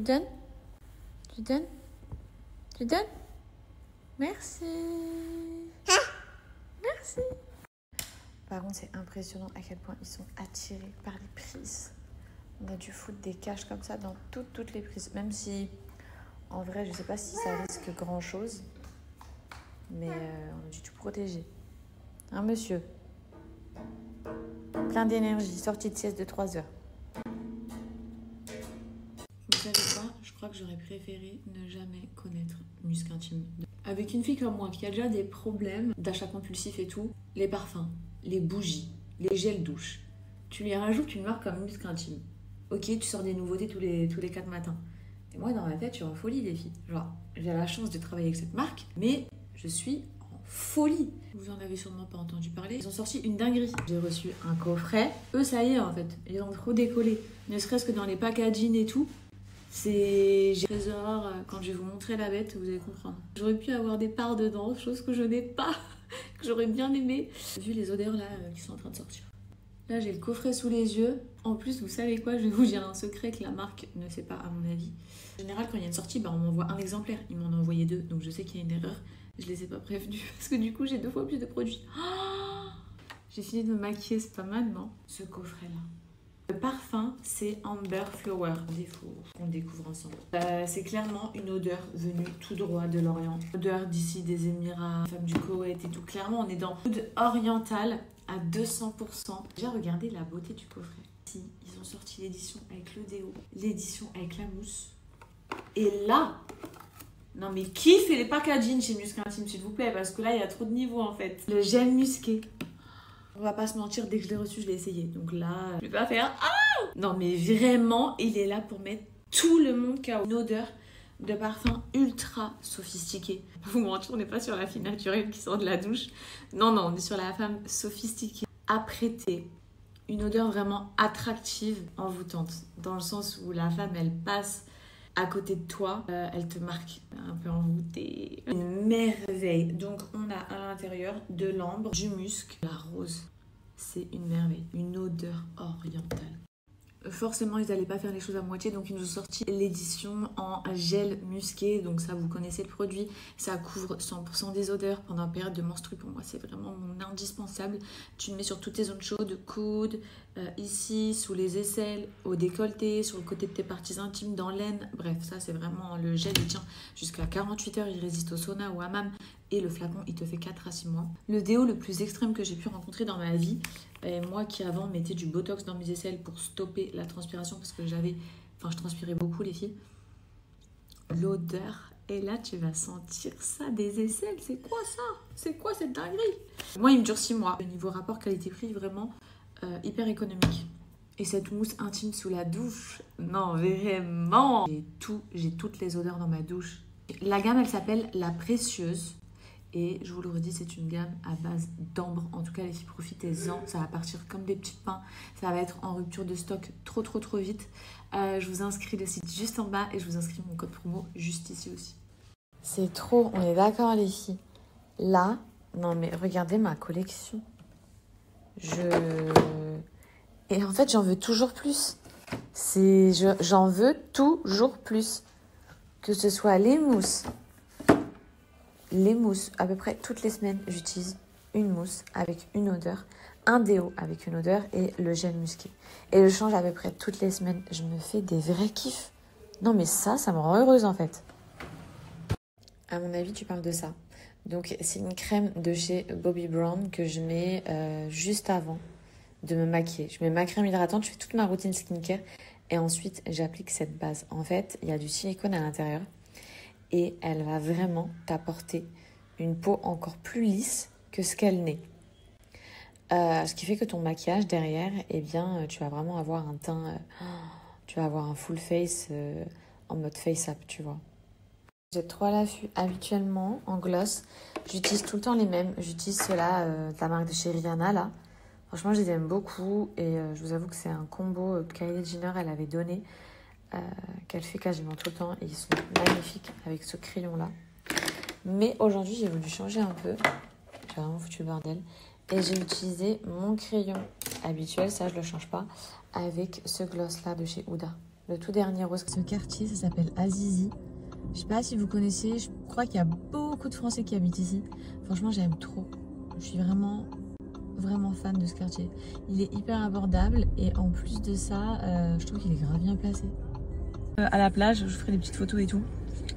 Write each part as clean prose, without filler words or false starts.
donnes? Tu donnes? Tu donnes? Merci. Merci. Par contre, c'est impressionnant à quel point ils sont attirés par les prises. On a dû foutre des caches comme ça dans toutes les prises. Même si, en vrai, je sais pas si ça risque grand-chose. Mais on a dû tout protéger. Hein, monsieur? Plein d'énergie, sortie de sieste de 3 heures. Vous savez quoi? Je crois que j'aurais préféré ne jamais connaître Musc Intime. Avec une fille comme moi qui a déjà des problèmes d'achat compulsif et tout, les parfums, les bougies, les gels douche, tu lui rajoutes une marque comme Musc Intime. Ok, tu sors des nouveautés tous les 4 matins. Et moi, dans ma tête, je suis en folie, les filles. Genre, j'ai la chance de travailler avec cette marque, mais je suis en folie. Vous en avez sûrement pas entendu parler. Ils ont sorti une dinguerie. J'ai reçu un coffret. Eux, ça y est, en fait. Ils ont trop décollé. Ne serait-ce que dans les packaging et tout. C'est... J'ai trésor. Quand je vais vous montrer la bête, vous allez comprendre. J'aurais pu avoir des parts dedans, chose que je n'ai pas, que j'aurais bien aimé. Vu les odeurs là qui sont en train de sortir. Là, j'ai le coffret sous les yeux. En plus, vous savez quoi? Je vais vous dire un secret que la marque ne sait pas, à mon avis. En général, quand il y a une sortie, on m'envoie un exemplaire. Ils m'en ont envoyé 2, donc je sais qu'il y a une erreur. Je les ai pas prévenus parce que du coup, j'ai 2 fois plus de produits. Oh, j'ai fini de me maquiller, c'est pas mal, non? Ce coffret-là. Le parfum, c'est Amber Flower. On découvre ensemble. C'est clairement une odeur venue tout droit de l'Orient. Odeur d'ici, des Émirats, femme du Koweït et tout. Clairement, on est dans oud oriental à 200%. Déjà, regardez la beauté du coffret. Ici, ils ont sorti l'édition avec le déo, l'édition avec la mousse. Et là, non mais qui fait les packaging chez Musc Intime, s'il vous plaît? Parce que là, il y a trop de niveaux en fait. Le gel musqué. On va pas se mentir, dès que je l'ai reçu, je l'ai essayé. Donc là, je vais pas faire ah! Non mais vraiment, il est là pour mettre tout le monde KO. Une odeur de parfum ultra sophistiquée. Vous mentir, on n'est pas sur la fille naturelle qui sort de la douche. Non, on est sur la femme sophistiquée. Apprêtée. Une odeur vraiment attractive, envoûtante. Dans le sens où la femme, elle passe à côté de toi, elle te marque un peu envoûtée. Une merveille. Donc on a à l'intérieur de l'ambre, du musc, la rose. C'est une merveille, une odeur orientale. Forcément, ils n'allaient pas faire les choses à moitié, donc ils nous ont sorti l'édition en gel musqué. Donc ça, vous connaissez le produit. Ça couvre 100% des odeurs pendant la période de menstru. Pour moi, c'est vraiment mon indispensable. Tu le mets sur toutes tes zones chaudes, coude, ici, sous les aisselles, au décolleté, sur le côté de tes parties intimes, dans l'aine. Bref, ça, c'est vraiment le gel. Il tient jusqu'à 48 heures. Il résiste au sauna ou hammam. Et le flacon, il te fait 4 à 6 mois. Le déo le plus extrême que j'ai pu rencontrer dans ma vie, et moi qui avant mettais du botox dans mes aisselles pour stopper la transpiration parce que je transpirais beaucoup les filles. L'odeur, et là tu vas sentir ça des aisselles. C'est quoi ça? C'est quoi cette dinguerie? Moi il me dure 6 mois. Le niveau rapport qualité-prix vraiment hyper économique. Et cette mousse intime sous la douche, non vraiment. J'ai toutes les odeurs dans ma douche. La gamme elle s'appelle La Précieuse. Et je vous le redis, c'est une gamme à base d'ambre. En tout cas, les filles, profitez-en. Ça va partir comme des petits pains. Ça va être en rupture de stock trop vite. Je vous inscris le site juste en bas et je vous inscris mon code promo juste ici aussi. C'est trop, on est d'accord les filles. Là, non mais regardez ma collection. Et en fait, j'en veux toujours plus. J'en veux toujours plus. Que ce soit les mousses. Les mousses, à peu près toutes les semaines, j'utilise une mousse avec une odeur, un déo avec une odeur et le gel musqué. Et je change à peu près toutes les semaines. Je me fais des vrais kiffs. Non mais ça me rend heureuse en fait. À mon avis, tu parles de ça. Donc c'est une crème de chez Bobbi Brown que je mets juste avant de me maquiller. Je mets ma crème hydratante, je fais toute ma routine skincare et ensuite j'applique cette base. En fait, il y a du silicone à l'intérieur. Et elle va vraiment t'apporter une peau encore plus lisse que ce qu'elle n'est. Ce qui fait que ton maquillage derrière, eh bien, tu vas vraiment avoir un teint... tu vas avoir un full face en mode face-up, tu vois. J'ai 3 à l'affût habituellement en gloss. J'utilise tout le temps les mêmes. J'utilise ceux-là de la marque de chez Rihanna, là. Franchement, je les aime beaucoup. Et je vous avoue que c'est un combo que Kylie Jenner, elle avait donné. Qu'elle fait quasiment tout le temps et ils sont magnifiques avec ce crayon là, mais aujourd'hui j'ai voulu changer un peu, j'ai vraiment foutu le bordel et j'ai utilisé mon crayon habituel, ça je le change pas, avec ce gloss là de chez Huda. Le tout dernier rose. Ce quartier, ça s'appelle Azizi. Je sais pas si vous connaissez, je crois qu'il y a beaucoup de Français qui habitent ici. Franchement, j'aime trop. Je suis vraiment fan de ce quartier. Il est hyper abordable et en plus de ça, je trouve qu'il est grave bien placé. À la plage, je ferai des petites photos et tout.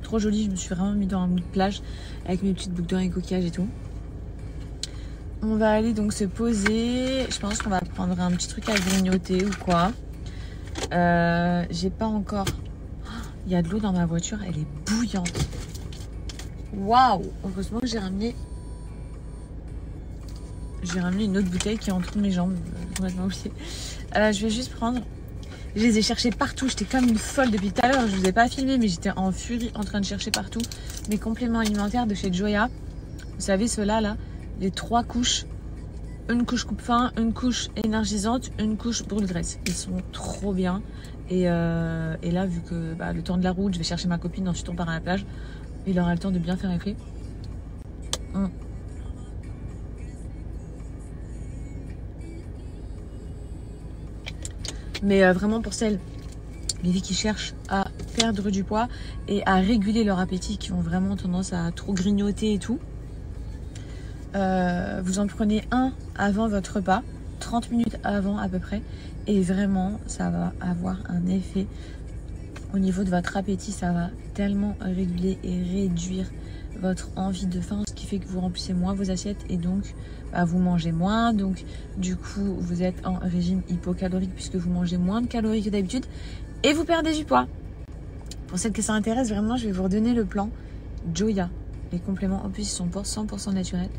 Trop joli, je me suis vraiment mis dans un mood plage avec mes petites boucles d'oreilles et coquillages et tout. On va aller donc se poser. Je pense qu'on va prendre un petit truc à grignoter ou quoi. J'ai pas encore... Il y a de l'eau dans ma voiture, elle est bouillante. Waouh! Heureusement que j'ai ramené une autre bouteille qui est entre mes jambes. Complètement oublié. Je vais juste prendre... Je les ai cherchés partout. J'étais comme une folle depuis tout à l'heure. Je vous ai pas filmé, mais j'étais en furie en train de chercher partout mes compléments alimentaires de chez Joya. Vous savez, ceux-là, là, les 3 couches. Une couche coupe-faim, une couche énergisante, une couche brûle-graisse. Ils sont trop bien. Et là, vu que le temps de la route, je vais chercher ma copine, ensuite on part à la plage. Il aura le temps de bien faire effet. Mais vraiment pour celles, les filles qui cherchent à perdre du poids et à réguler leur appétit, qui ont vraiment tendance à trop grignoter et tout, vous en prenez un avant votre repas, 30 minutes avant à peu près, et vraiment ça va avoir un effet au niveau de votre appétit. Ça va tellement réguler et réduire votre envie de faim, ce qui fait que vous remplissez moins vos assiettes et donc vous mangez moins. Donc du coup vous êtes en régime hypocalorique puisque vous mangez moins de calories que d'habitude et vous perdez du poids. Pour celles que ça intéresse vraiment, je vais vous redonner le plan Joya. Les compléments en plus ils sont 100% naturels.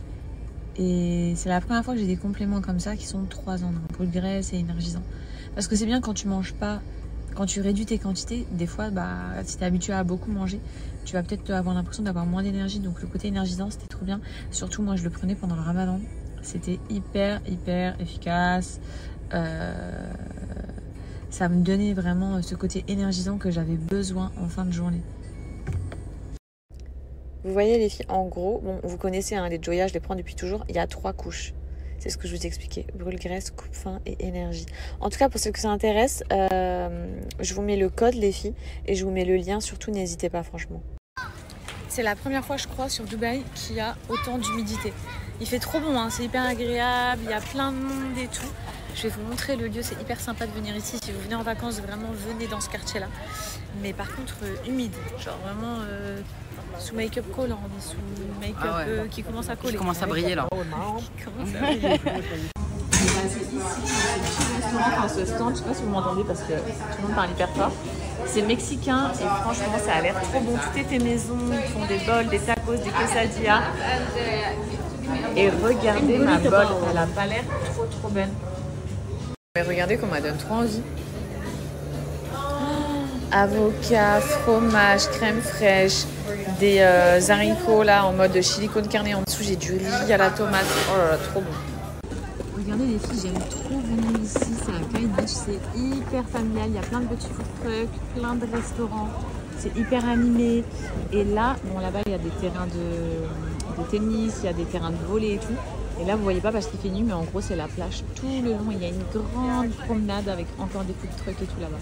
Et c'est la première fois que j'ai des compléments comme ça qui sont 3 ans, brûle graisse et énergisant. Parce que c'est bien quand tu manges pas, quand tu réduis tes quantités, des fois, si tu es habitué à beaucoup manger, tu vas peut-être avoir l'impression d'avoir moins d'énergie. Donc le côté énergisant, c'était trop bien. Surtout moi, je le prenais pendant le ramadan. C'était hyper efficace. Ça me donnait vraiment ce côté énergisant que j'avais besoin en fin de journée. Vous voyez les filles, en gros, bon, vous connaissez les Joya, je les prends depuis toujours, il y a 3 couches. C'est ce que je vous ai expliqué, brûle-graisse, coupe-faim et énergie. En tout cas, pour ceux que ça intéresse, je vous mets le code les filles et je vous mets le lien, surtout n'hésitez pas franchement. C'est la première fois je crois sur Dubaï qu'il y a autant d'humidité. Il fait trop bon, c'est hyper agréable, il y a plein de monde et tout. Je vais vous montrer le lieu, c'est hyper sympa de venir ici. Si vous venez en vacances, vraiment venez dans ce quartier-là. Mais par contre, humide, genre vraiment... sous make-up collant, sous make-up qui commence à coller. Qui commence à briller là. Qui commence à briller. Restaurant, ce stand, je sais pas si vous m'entendez parce que tout le monde parle hyper fort. C'est mexicain et franchement ça a l'air trop bon. Tout est fait maison, ils font des bols, des tacos, des quesadillas. Et regardez ma bolle, elle a pas l'air trop belle. Mais regardez comment elle donne trop envie. Avocat, fromage, crème fraîche, des haricots là en mode chili con carne en dessous, j'ai du riz à la tomate. Oh là là, trop bon. Regardez les filles, j'aime trop venir ici, c'est la Kite Beach, c'est hyper familial, il y a plein de petits food trucks, plein de restaurants, c'est hyper animé. Et là, bon là-bas il y a des terrains de tennis, il y a des terrains de volley et tout. Et là vous voyez pas parce qu'il fait nuit, mais en gros c'est la plage tout le long, il y a une grande promenade avec encore des food trucks et tout là-bas.